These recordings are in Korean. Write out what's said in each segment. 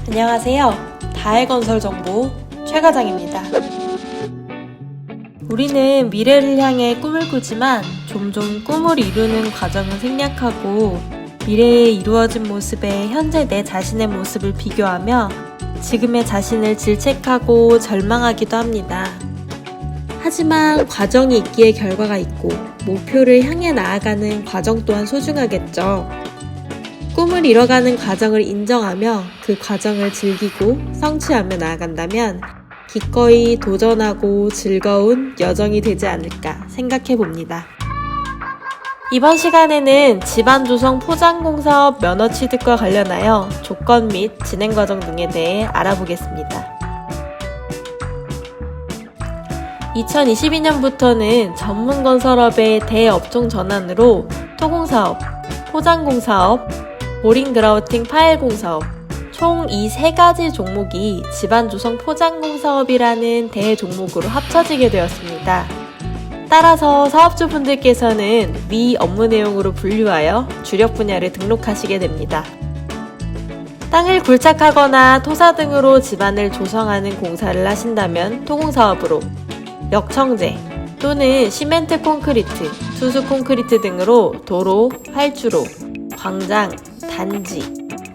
안녕하세요. 다해건설 정보 최 과장입니다. 우리는 미래를 향해 꿈을 꾸지만 종종 꿈을 이루는 과정은 생략하고 미래에 이루어진 모습에 현재 내 자신의 모습을 비교하며 지금의 자신을 질책하고 절망하기도 합니다. 하지만 과정이 있기에 결과가 있고 목표를 향해 나아가는 과정 또한 소중하겠죠. 꿈을 이뤄가는 과정을 인정하며 그 과정을 즐기고 성취하며 나아간다면 기꺼이 도전하고 즐거운 여정이 되지 않을까 생각해 봅니다. 이번 시간에는 집안 조성 포장공사업 면허 취득과 관련하여 조건 및 진행 과정 등에 대해 알아보겠습니다. 2022년부터는 전문건설업의 대업종 전환으로 토공사업, 포장공사업, 보링그라우팅 파일공사업 총 이 세 가지 종목이 집안조성 포장공사업이라는 대종목으로 합쳐지게 되었습니다. 따라서 사업주분들께서는 위 업무 내용으로 분류하여 주력 분야를 등록하시게 됩니다. 땅을 굴착하거나 토사 등으로 집안을 조성하는 공사를 하신다면 토공사업으로, 역청재 또는 시멘트 콘크리트, 투수 콘크리트 등으로 도로, 활주로, 광장, 단지,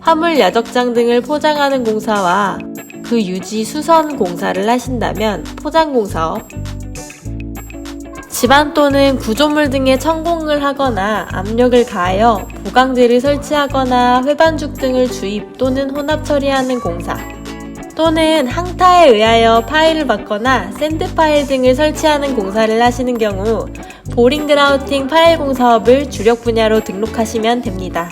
화물 야적장 등을 포장하는 공사와 그 유지 수선 공사를 하신다면 포장공사업, 집안 또는 구조물 등에 천공을 하거나 압력을 가하여 보강재를 설치하거나 회반죽 등을 주입 또는 혼합 처리하는 공사, 또는 항타에 의하여 파일을 받거나 샌드 파일 등을 설치하는 공사를 하시는 경우 보링그라우팅 파일 공사업을 주력 분야로 등록하시면 됩니다.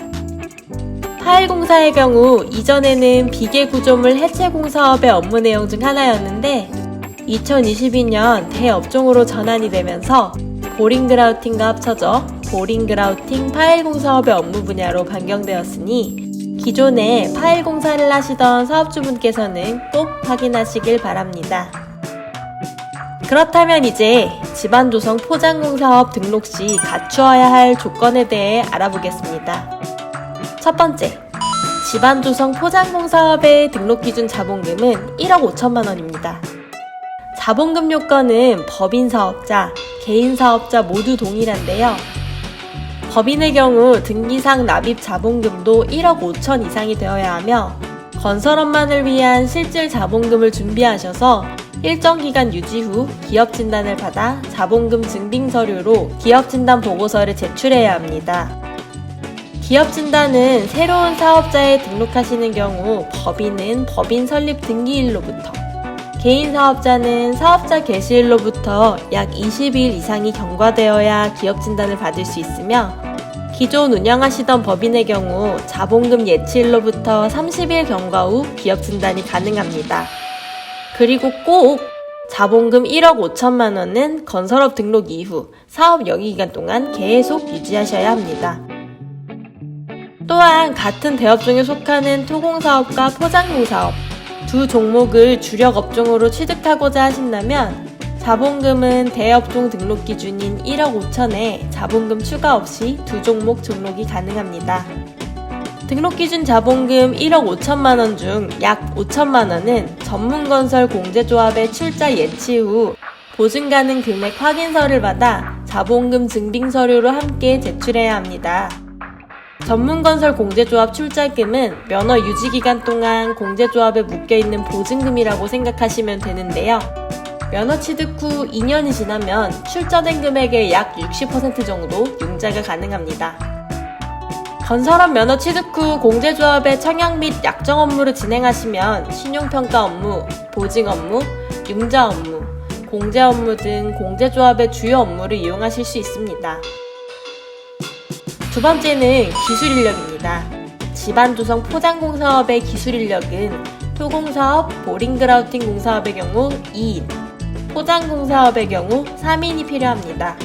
파일 공사의 경우 이전에는 비계 구조물 해체 공사업의 업무 내용 중 하나였는데 2022년 대업종으로 전환이 되면서 보링그라우팅과 합쳐져 보링그라우팅 파일 공사업의 업무 분야로 변경되었으니 기존에 파일 공사를 하시던 사업주분께서는 꼭 확인하시길 바랍니다. 그렇다면 이제 집안조성 포장공사업 등록 시 갖추어야 할 조건에 대해 알아보겠습니다. 첫 번째, 집안조성 포장공사업의 등록기준 자본금은 1억 5천만 원입니다. 자본금 요건은 법인 사업자, 개인 사업자 모두 동일한데요. 법인의 경우 등기상 납입 자본금도 1억 5천 이상이 되어야 하며 건설업만을 위한 실질 자본금을 준비하셔서 일정 기간 유지 후 기업 진단을 받아 자본금 증빙 서류로 기업 진단 보고서를 제출해야 합니다. 기업 진단은 새로운 사업자에 등록하시는 경우 법인은 법인 설립 등기일로부터, 개인 사업자는 사업자 개시일로부터 약 20일 이상이 경과되어야 기업 진단을 받을 수 있으며 기존 운영하시던 법인의 경우 자본금 예치일로부터 30일 경과 후 기업 진단이 가능합니다. 그리고 꼭 자본금 1억 5천만 원은 건설업 등록 이후 사업 영위기간 동안 계속 유지하셔야 합니다. 또한 같은 대업종에 속하는 토공사업과 포장공사업 두 종목을 주력 업종으로 취득하고자 하신다면 자본금은 대업종 등록 기준인 1억 5천에 자본금 추가 없이 두 종목 등록이 가능합니다. 등록 기준 자본금 1억 5천만 원 중 약 5천만 원은 전문건설 공제조합의 출자 예치 후 보증 가능 금액 확인서를 받아 자본금 증빙 서류로 함께 제출해야 합니다. 전문건설 공제조합 출자금은 면허 유지기간 동안 공제조합에 묶여있는 보증금이라고 생각하시면 되는데요. 면허 취득 후 2년이 지나면 출자된 금액의 약 60% 정도 융자가 가능합니다. 건설업 면허 취득 후 공제조합의 청약 및 약정 업무를 진행하시면 신용평가 업무, 보증 업무, 융자 업무, 공제 업무 등 공제조합의 주요 업무를 이용하실 수 있습니다. 두 번째는 기술 인력입니다. 집안조성 포장공사업의 기술 인력은 토공사업, 보링그라우팅 공사업의 경우 2인, 포장공사업의 경우 3인이 필요합니다.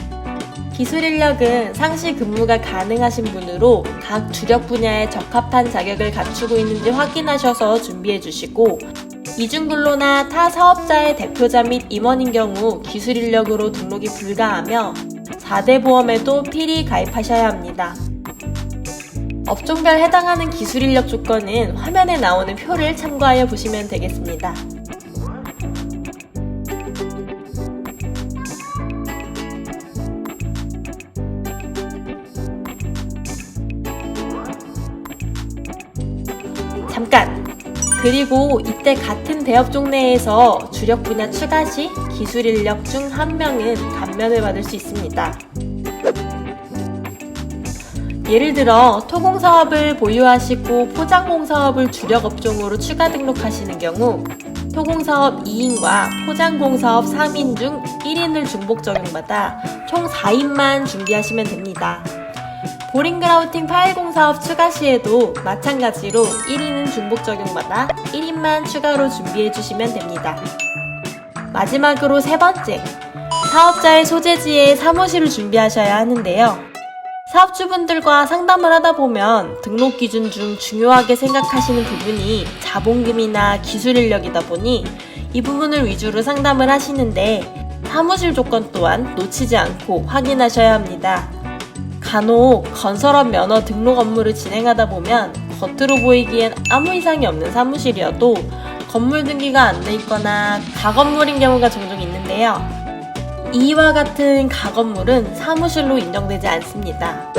기술 인력은 상시 근무가 가능하신 분으로 각 주력 분야에 적합한 자격을 갖추고 있는지 확인하셔서 준비해 주시고 이중근로나 타 사업자의 대표자 및 임원인 경우 기술 인력으로 등록이 불가하며 4대 보험에도 필히 가입하셔야 합니다. 업종별 해당하는 기술 인력 조건은 화면에 나오는 표를 참고하여 보시면 되겠습니다. 잠깐! 그리고 이때 같은 대업종 내에서 주력 분야 추가 시 기술 인력 중 1명은 감면을 받을 수 있습니다. 예를 들어 토공사업을 보유하시고 포장공사업을 주력 업종으로 추가 등록하시는 경우 토공사업 2인과 포장공사업 3인 중 1인을 중복 적용받아 총 4인만 준비하시면 됩니다. 보링그라우팅 파일공 사업 추가 시에도 마찬가지로 1인은 중복 적용받아 1인만 추가로 준비해 주시면 됩니다. 마지막으로 세 번째, 사업자의 소재지에 사무실을 준비하셔야 하는데요. 사업주분들과 상담을 하다 보면 등록 기준 중 중요하게 생각하시는 부분이 자본금이나 기술 인력이다 보니 이 부분을 위주로 상담을 하시는데 사무실 조건 또한 놓치지 않고 확인하셔야 합니다. 간혹 건설업 면허 등록 업무를 진행하다 보면 겉으로 보이기엔 아무 이상이 없는 사무실이어도 건물 등기가 안 돼 있거나 가건물인 경우가 종종 있는데요. 이와 같은 가건물은 사무실로 인정되지 않습니다.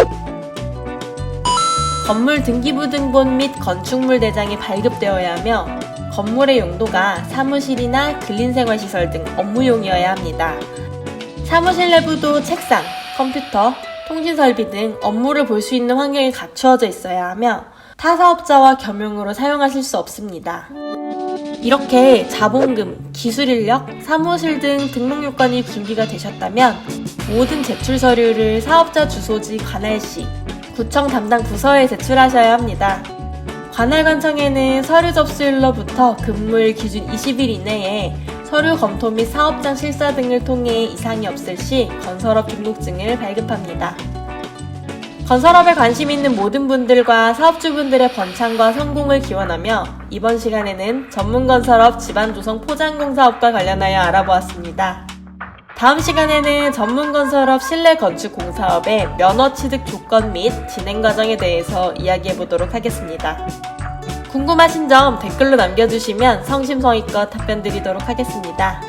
건물 등기부 등본 및 건축물 대장이 발급되어야 하며 건물의 용도가 사무실이나 근린생활시설 등 업무용이어야 합니다. 사무실 내부도 책상, 컴퓨터, 통신설비 등 업무를 볼 수 있는 환경이 갖추어져 있어야 하며 타 사업자와 겸용으로 사용하실 수 없습니다. 이렇게 자본금, 기술 인력, 사무실 등 등록 요건이 준비가 되셨다면 모든 제출 서류를 사업자 주소지 관할시, 구청 담당 부서에 제출하셔야 합니다. 관할관청에는 서류 접수일로부터 근무일 기준 20일 이내에 서류 검토 및 사업장 실사 등을 통해 이상이 없을 시 건설업 등록증을 발급합니다. 건설업에 관심 있는 모든 분들과 사업주분들의 번창과 성공을 기원하며 이번 시간에는 전문건설업 집안조성 포장공사업과 관련하여 알아보았습니다. 다음 시간에는 전문건설업 실내건축공사업의 면허 취득 조건 및 진행 과정에 대해서 이야기해보도록 하겠습니다. 궁금하신 점 댓글로 남겨주시면 성심성의껏 답변드리도록 하겠습니다.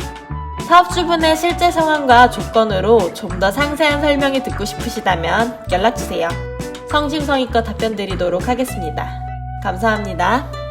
사업주분의 실제 상황과 조건으로 좀 더 상세한 설명이 듣고 싶으시다면 연락주세요. 성심성의껏 답변드리도록 하겠습니다. 감사합니다.